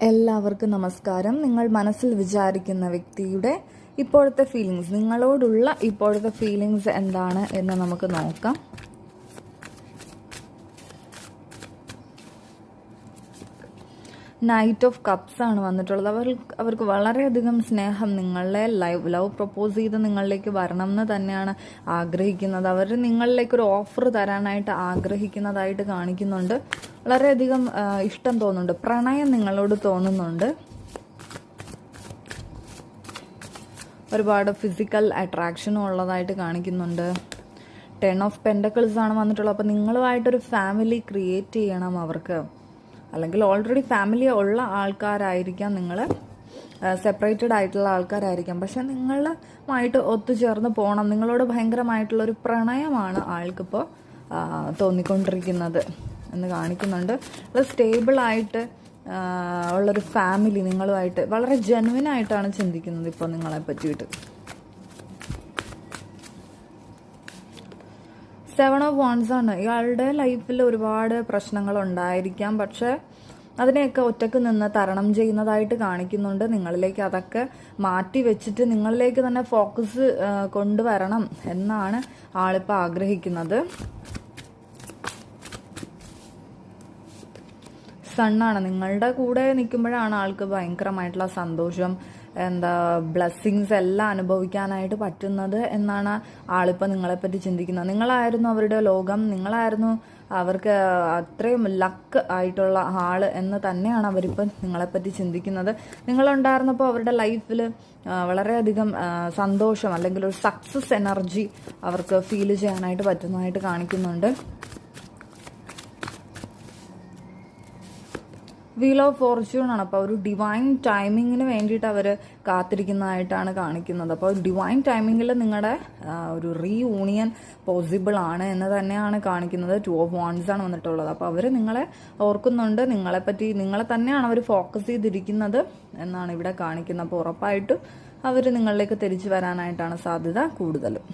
എല്ലാവർക്കും നമസ്കാരം. നിങ്ങൾ മനസ്സിൽ വിചാരിക്കുന്ന വ്യക്തിയുടെ ഇപ്പോഴത്തെ ഫീലിങ്സ്, നിങ്ങളോടുള്ള ഇപ്പോഴത്തെ ഫീലിങ്സ് എന്താണ് എന്ന് നമുക്ക് നോക്കാം. നൈറ്റ് ഓഫ് കപ്സ് ആണ് വന്നിട്ടുള്ളത്. അവർക്ക് വളരെയധികം സ്നേഹം, നിങ്ങളെ ലവ് പ്രപ്പോസ് ചെയ്ത് നിങ്ങളിലേക്ക് വരണം എന്ന് തന്നെയാണ് ആഗ്രഹിക്കുന്നത്. അവർ നിങ്ങളിലേക്ക് ഒരു ഓഫർ തരാനായിട്ട് ആഗ്രഹിക്കുന്നതായിട്ട് കാണിക്കുന്നുണ്ട്. വളരെയധികം ഇഷ്ടം തോന്നുന്നുണ്ട്, പ്രണയം നിങ്ങളോട് തോന്നുന്നുണ്ട്. ഒരുപാട് ഫിസിക്കൽ അട്രാക്ഷനും ഉള്ളതായിട്ട് കാണിക്കുന്നുണ്ട്. 10 ഓഫ് പെൻഡക്കിൾസ് ആണ് വന്നിട്ടുള്ളത്. അപ്പോൾ നിങ്ങളുമായിട്ടൊരു ഫാമിലി ക്രിയേറ്റ് ചെയ്യണം അവർക്ക്, അല്ലെങ്കിൽ ഓൾറെഡി ഫാമിലി ഉള്ള ആൾക്കാരായിരിക്കാം, നിങ്ങൾ സെപ്പറേറ്റഡ് ആയിട്ടുള്ള ആൾക്കാരായിരിക്കാം. പക്ഷെ നിങ്ങളുമായിട്ട് ഒത്തുചേർന്ന് പോകണം, നിങ്ങളോട് ഭയങ്കരമായിട്ടുള്ളൊരു പ്രണയമാണ് ആൾക്കിപ്പോൾ തോന്നിക്കൊണ്ടിരിക്കുന്നത് എന്ന് കാണിക്കുന്നുണ്ട്. സ്റ്റേബിളായിട്ട് ഉള്ളൊരു ഫാമിലി നിങ്ങളുമായിട്ട് വളരെ ജെനുവിനായിട്ടാണ് ചിന്തിക്കുന്നത് ഇപ്പോൾ നിങ്ങളെ പറ്റിയിട്ട്. 7 ഓഫ് വാൻഡ്സ് ആണ്. ഇയാളുടെ ലൈഫിൽ ഒരുപാട് പ്രശ്നങ്ങൾ ഉണ്ടായിരിക്കാം, പക്ഷെ അതിനെയൊക്കെ ഒറ്റക്ക് നിന്ന് തരണം ചെയ്യുന്നതായിട്ട് കാണിക്കുന്നുണ്ട്. നിങ്ങളിലേക്ക് അതൊക്കെ മാറ്റി വെച്ചിട്ട് നിങ്ങളിലേക്ക് തന്നെ ഫോക്കസ് കൊണ്ടുവരണം എന്നാണ് ആളിപ്പോൾ ആഗ്രഹിക്കുന്നത്. സണ്ണാണ്. നിങ്ങളുടെ കൂടെ നിൽക്കുമ്പോഴാണ് ആൾക്ക് ഭയങ്കരമായിട്ടുള്ള സന്തോഷം, ബ്ലെസ്സിങ്സ് എല്ലാം അനുഭവിക്കാനായിട്ട് പറ്റുന്നത് എന്നാണ് ആളിപ്പോൾ നിങ്ങളെപ്പറ്റി ചിന്തിക്കുന്നത്. നിങ്ങളായിരുന്നു അവരുടെ ലോകം, നിങ്ങളായിരുന്നു അവർക്ക് അത്രയും ലക്ക് ആയിട്ടുള്ള ആള് എന്ന് തന്നെയാണ് അവരിപ്പോൾ നിങ്ങളെപ്പറ്റി ചിന്തിക്കുന്നത്. നിങ്ങളുണ്ടായിരുന്നപ്പോൾ അവരുടെ ലൈഫിൽ വളരെയധികം സന്തോഷം അല്ലെങ്കിൽ ഒരു സക്സസ് എനർജി അവർക്ക് ഫീൽ ചെയ്യാനായിട്ട് പറ്റുന്നതായിട്ട് കാണിക്കുന്നുണ്ട്. വീൽ ഓഫ് ഫോർച്യൂൺ ആണ്. അപ്പോൾ ഒരു ഡിവൈൻ ടൈമിങ്ങിന് വേണ്ടിയിട്ട് അവർ കാത്തിരിക്കുന്നതായിട്ടാണ് കാണിക്കുന്നത്. അപ്പോൾ ഡിവൈൻ ടൈമിങ്ങിൽ നിങ്ങളുടെ ഒരു റീയൂണിയൻ പോസിബിൾ ആണ് എന്ന് തന്നെയാണ് കാണിക്കുന്നത്. 2 ഓഫ് വാൻഡ്സ് ആണ് വന്നിട്ടുള്ളത്. അപ്പോൾ അവർ നിങ്ങളെ ഓർക്കുന്നുണ്ട്, നിങ്ങളെപ്പറ്റി നിങ്ങളെ തന്നെയാണ് അവർ ഫോക്കസ് ചെയ്തിരിക്കുന്നത് എന്നാണ് ഇവിടെ കാണിക്കുന്നത്. അപ്പോൾ ഉറപ്പായിട്ടും അവർ നിങ്ങളിലേക്ക് തിരിച്ചു വരാനായിട്ടാണ് സാധ്യത കൂടുതലും.